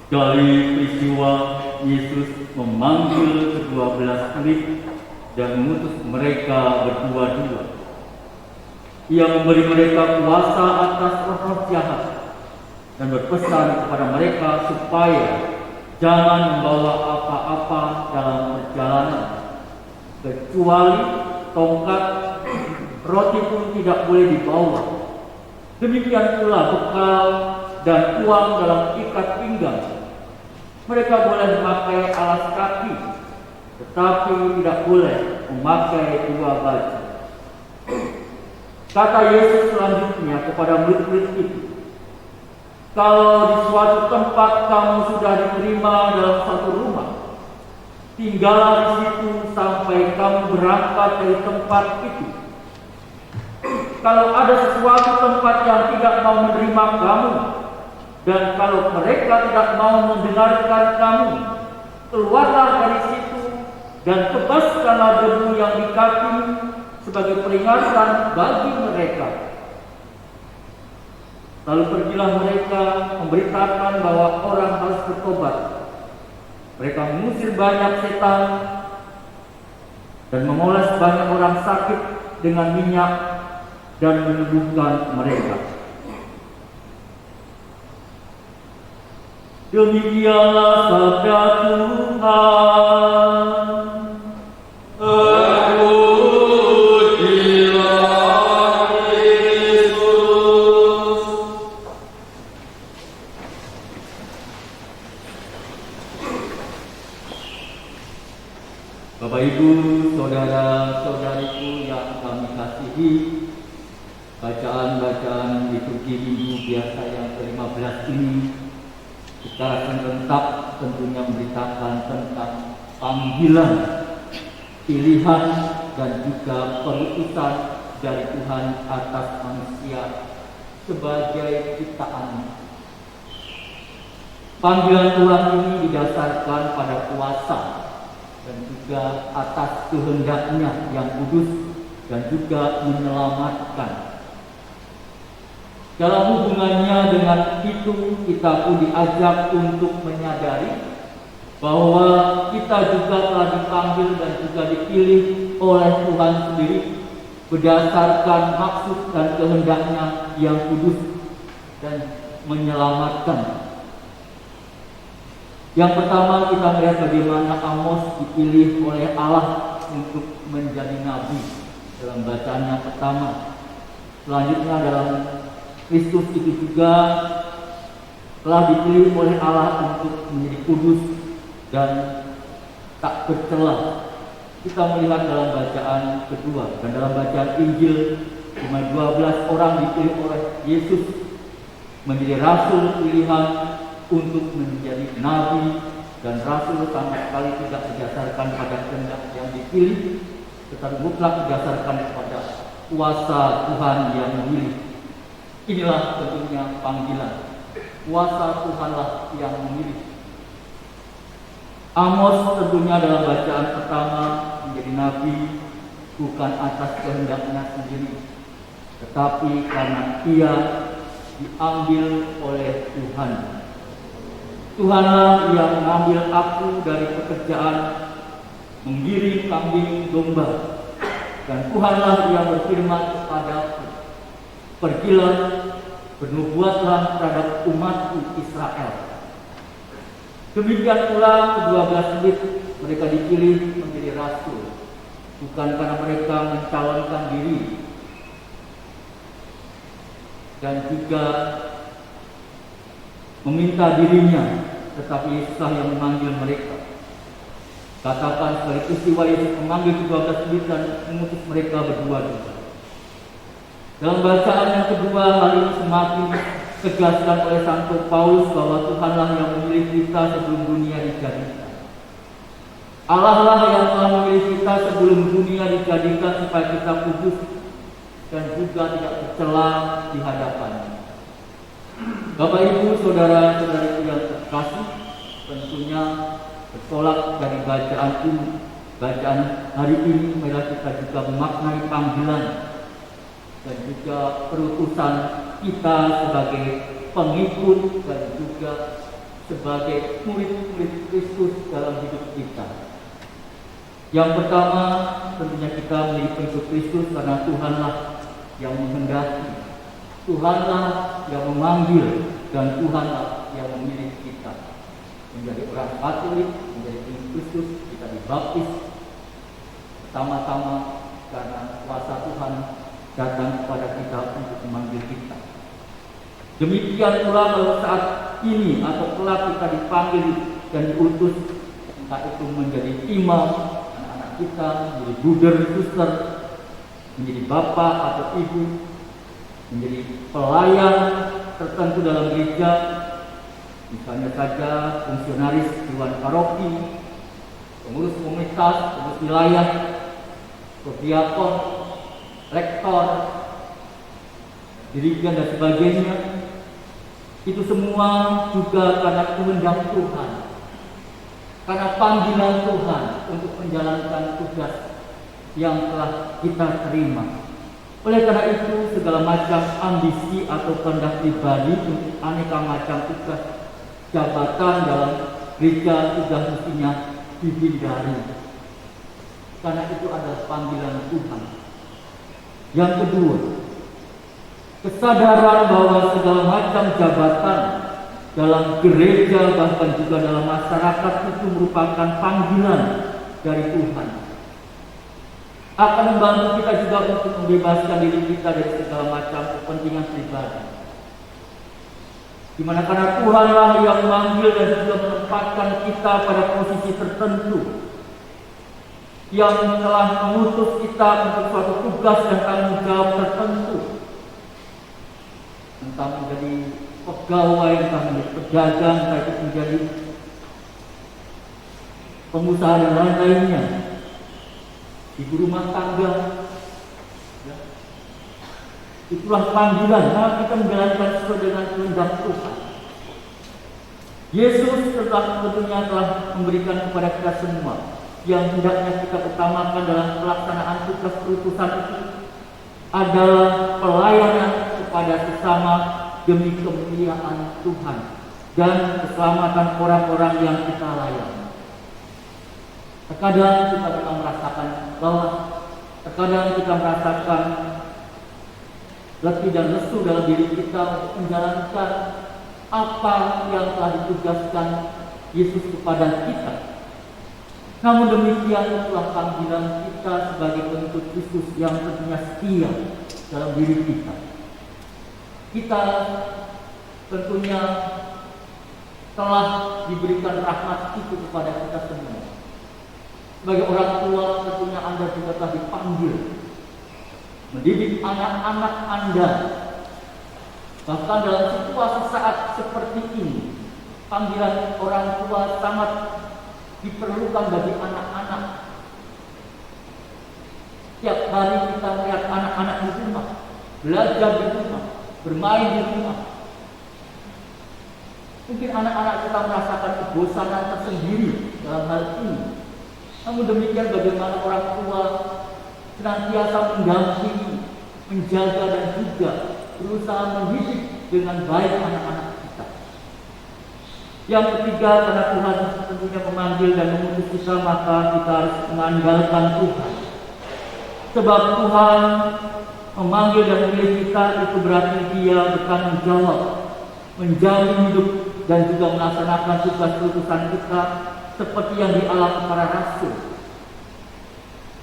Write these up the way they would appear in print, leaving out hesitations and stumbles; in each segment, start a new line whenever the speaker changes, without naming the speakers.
Dari peristiwa Yesus memanggil kedua belas murid dan mengutus mereka berdua-dua. Ia memberi mereka kuasa atas roh-roh jahat dan berpesan kepada mereka supaya jangan membawa apa-apa dalam perjalanan, kecuali tongkat, roti pun tidak boleh dibawa. Demikian pula bekal dan uang dalam ikat pinggang. Mereka boleh memakai alas kaki, tetapi tidak boleh memakai dua baju. Kata Yesus selanjutnya kepada murid-murid itu, kalau di suatu tempat kamu sudah diterima dalam satu rumah, tinggallah di situ sampai kamu berangkat dari tempat itu. Kalau ada sesuatu tempat yang tidak mau menerima kamu, dan kalau mereka tidak mau mendengarkan kamu, keluarlah dari situ dan tebaskanlah debu yang di kakimu sebagai peringatan bagi mereka. Lalu pergilah mereka memberitakan bahwa orang harus bertobat. Mereka mengusir banyak setan dan memoles banyak orang sakit dengan minyak dan menyembuhkan mereka. Demikianlah sabda Tuhan. Bapak Ibu, saudara-saudariku yang kami kasihi, bacaan-bacaan liturgi minggu biasa yang ke-15 ini secara serentak tentunya memberitakan tentang panggilan, pilihan, dan juga perutusan dari Tuhan atas manusia sebagai ciptaan. Panggilan Tuhan ini didasarkan pada kuasa dan juga atas kehendaknya yang kudus dan juga menyelamatkan. Dalam hubungannya dengan itu, kita pun diajak untuk menyadari bahwa kita juga telah dipanggil dan juga dipilih oleh Tuhan sendiri berdasarkan maksud dan kehendaknya yang kudus dan menyelamatkan. Yang pertama, kita melihat bagaimana Amos dipilih oleh Allah untuk menjadi nabi dalam bacaan yang pertama. Selanjutnya dalam Kristus itu juga telah dipilih oleh Allah untuk menjadi kudus dan tak bercela. Kita melihat dalam bacaan kedua dan dalam bacaan Injil, cuma 12 orang dipilih oleh Yesus menjadi rasul pilihan untuk menjadi nabi, dan rasul sama sekali tidak berdasarkan pada kehendak yang dipilih, tetapi mutlak berdasarkan kepada kuasa Tuhan yang memilih. Inilah tentunya panggilan, kuasa Tuhanlah yang memilih. Amos tentunya dalam bacaan pertama menjadi nabi bukan atas kehendaknya sendiri, tetapi karena ia diambil oleh Tuhan. Tuhanlah yang mengambil aku dari pekerjaan menggiring kambing domba, dan Tuhanlah yang berfirman kepadaku, pergilah, bernubuatlah terhadap umatku Israel. Demikian pula ke-12 murid, mereka dipilih menjadi rasul, bukan karena mereka mencalonkan diri, dan juga meminta dirinya, tetapi Yesuslah yang memanggil mereka. Katakan sekali peristiwa Yesus memanggil 12 murid dan mengutus mereka berdua-dua. Dalam bacaan yang kedua, hal ini semakin tegaskan oleh Santo Paulus bahwa Tuhanlah yang memilih kita sebelum dunia dijadikan. Allah lah yang telah memilih kita sebelum dunia dijadikan supaya kita kudus dan juga tidak tercela di hadapannya. Bapak Ibu, saudara-saudariku yang terkasih, tentunya bertolak dari bacaan hari ini, marilah kita juga memaknai panggilan dan juga perutusan kita sebagai pengikut dan juga sebagai murid-murid Kristus dalam hidup kita. Yang pertama, tentunya kita menjadi pengikut Kristus karena Tuhanlah yang menghendaki, Tuhanlah yang memanggil, dan Tuhanlah yang memilih kita menjadi orang Katolik, menjadi pengikut Kristus. Kita dibaptis pertama-tama karena kuasa Tuhan datang kepada kita untuk memanggil kita. Demikian pula kalau saat ini atau kelak kita dipanggil dan diutus, entah itu menjadi imam anak-anak kita, menjadi bruder, suster, menjadi bapak atau ibu, menjadi pelayan tertentu dalam gereja, misalnya saja fungsionaris dewan paroki, pengurus komunitas, pengurus wilayah, diakon, rektor, dirijen dan sebagainya. Itu semua juga karena kehendak Tuhan, karena panggilan Tuhan untuk menjalankan tugas yang telah kita terima. Oleh karena itu, segala macam ambisi atau kehendak pribadi untuk aneka macam tugas jabatan dalam gereja sudah mestinya dihindari, karena itu adalah panggilan Tuhan. Yang kedua, kesadaran bahwa segala macam jabatan dalam gereja bahkan juga dalam masyarakat itu merupakan panggilan dari Tuhan, akan membantu kita juga untuk membebaskan diri kita dari segala macam kepentingan pribadi, dimana karena Tuhanlah yang memanggil dan juga menempatkan kita pada posisi tertentu, yang telah mengutus kita untuk suatu tugas dan tanggung jawab tertentu, entah menjadi pegawai, entah menjadi pedagang, entah itu menjadi pengusaha dan lain-lainnya, ibu rumah tangga. Ya. Itulah panggilan, karena kita menjalankan sesuai dengan kehendak Tuhan. Yesus tentunya telah memberikan kepada kita semua yang hendaknya kita utamakan dalam pelaksanaan tugas perutusan itu adalah pelayanan kepada sesama demi kemuliaan Tuhan dan keselamatan orang-orang yang kita layani. Terkadang kita memang merasakan lelah, terkadang kita merasakan letih dan lesu dalam diri kita untuk menjalankan apa yang telah ditugaskan Yesus kepada kita. Namun demikian, itulah panggilan kita sebagai pengikut Kristus yang tentunya setia dalam diri kita. Kita tentunya telah diberikan rahmat itu kepada kita semua. Sebagai orang tua, tentunya Anda juga telah dipanggil mendidik anak-anak Anda. Bahkan dalam situasi saat seperti ini, panggilan orang tua sangat diperlukan bagi anak-anak. Tiap hari kita melihat anak-anak di rumah, belajar di rumah, bermain di rumah. Mungkin anak-anak kita merasakan kebosanan tersendiri dalam hal ini. Namun demikian, bagaimana orang tua senantiasa mendampingi, menjaga dan juga berusaha mendidik dengan baik anak-anak kita. Yang ketiga, karena Tuhan tentunya memanggil dan mengutus kita, maka kita harus mengandalkan Tuhan. Sebab Tuhan memanggil dan memilih kita, itu berarti Dia bertanggung jawab menjalin hidup dan juga melaksanakan tugas perutusan kita seperti yang dialami para rasul.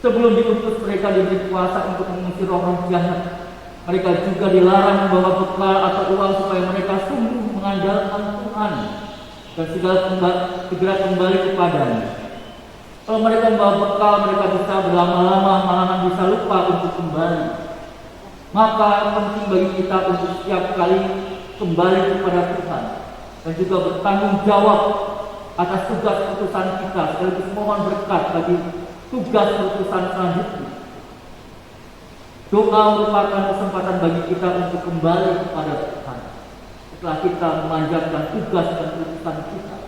Sebelum diutus, mereka diberi kuasa untuk mengusir roh-roh jahat. Mereka juga dilarang membawa bekal atau uang supaya mereka sungguh mengandalkan Tuhan dan segera kembali kepadanya. Kalau mereka membawa bekal, mereka bisa berlama-lama, malahan bisa lupa untuk kembali. Maka penting bagi kita untuk setiap kali kembali kepada Tuhan dan juga bertanggung jawab atas tugas perutusan kita, sekaligus mohon berkat bagi tugas perutusan selanjutnya. Doa merupakan kesempatan bagi kita untuk kembali kepada Tuhan setelah kita memanjatkan tugas dan perutusan kita.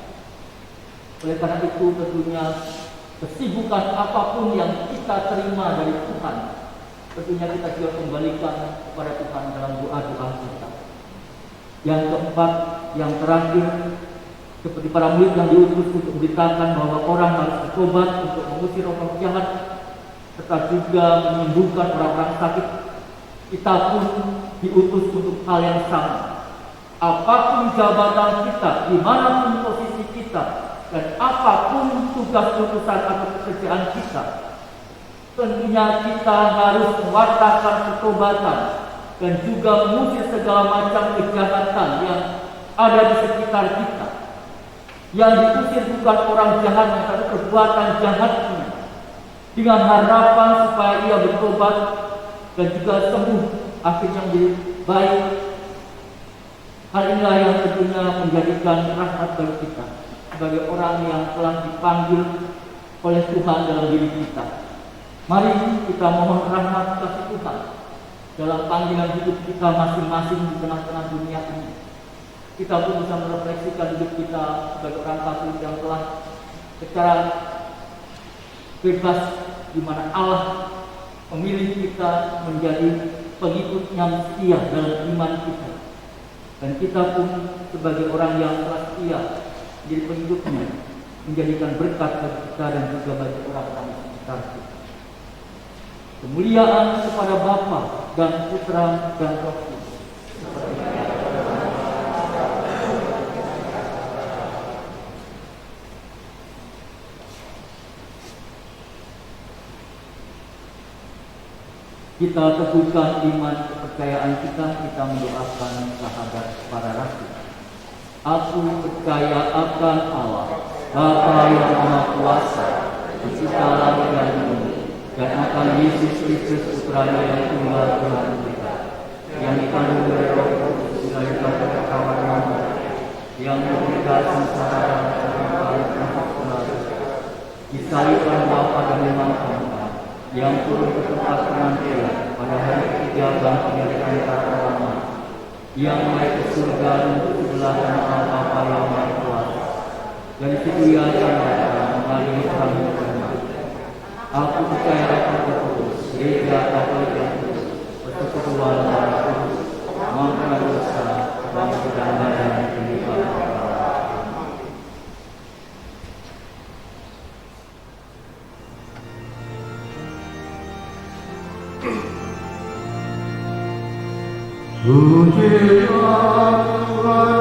Oleh karena itu, tentunya kesibukan apapun yang kita terima dari Tuhan, tentunya kita juga kembalikan kepada Tuhan dalam doa-doa kita. Yang keempat, yang terakhir, seperti para murid yang diutus untuk memberitakan bahwa orang harus bertobat untuk mengusir roh jahat, serta juga menyembuhkan orang-orang sakit. Kita pun diutus untuk hal yang sama. Apapun jabatan kita, dimanapun posisi kita, dan apapun tugas utusan atau pekerjaan kita, tentunya kita harus mewartakan pertobatan dan juga mengusir segala macam kejahatan yang ada di sekitar kita. Yang diusir bukan orang jahat, tapi perbuatan jahatnya, dengan harapan supaya ia bertobat dan juga sembuh, akhirnya menjadi baik. Hal inilah yang tentunya menjadikan rahmat bagi kita sebagai orang yang telah dipanggil oleh Tuhan dalam diri kita. Mari kita mohon rahmat kasih Tuhan dalam panggilan hidup kita masing-masing di tengah-tengah dunia ini. Kita pun bisa merefleksikan hidup kita sebagai orang Katolik yang telah secara bebas, di mana Allah memilih kita menjadi pengikut yang setia dalam iman kita. Dan kita pun sebagai orang yang telah setia menjadi pengikutnya, menjadikan berkat bagi kita dan juga bagi orang-orang di sekitar kita. Kemuliaan kepada Bapa dan Putra dan Roh Kudus. Kita teguhkan iman kepercayaan kita mendoakan syahadat para rasul. Aku percaya akan Allah, Bapa yang Maha Kuasa, Pencipta langit dan bumi, dan akan Yesus Kristus Putranya yang tunggal Tuhan kita, yang dikandung oleh Roh Kudus dari kawan Maha, yang menderita sengsara dan kali disalibkan Bapa dan memang yang turun ke tempat penantian pada hari ketiga bangkitnya dari antara orang mati, yang naik ke surga untuk sebelah kanan Allah Bapa yang Maha Kuasa. Dari situ ia akan datang mengadili orang hidup dan mati. Aku percaya akan Kudus, Gereja Katolik yang kudus, persekutuan darah kudus, mengampuni dosa, bangsa dan badan pendidikan.
Puji Tuhan.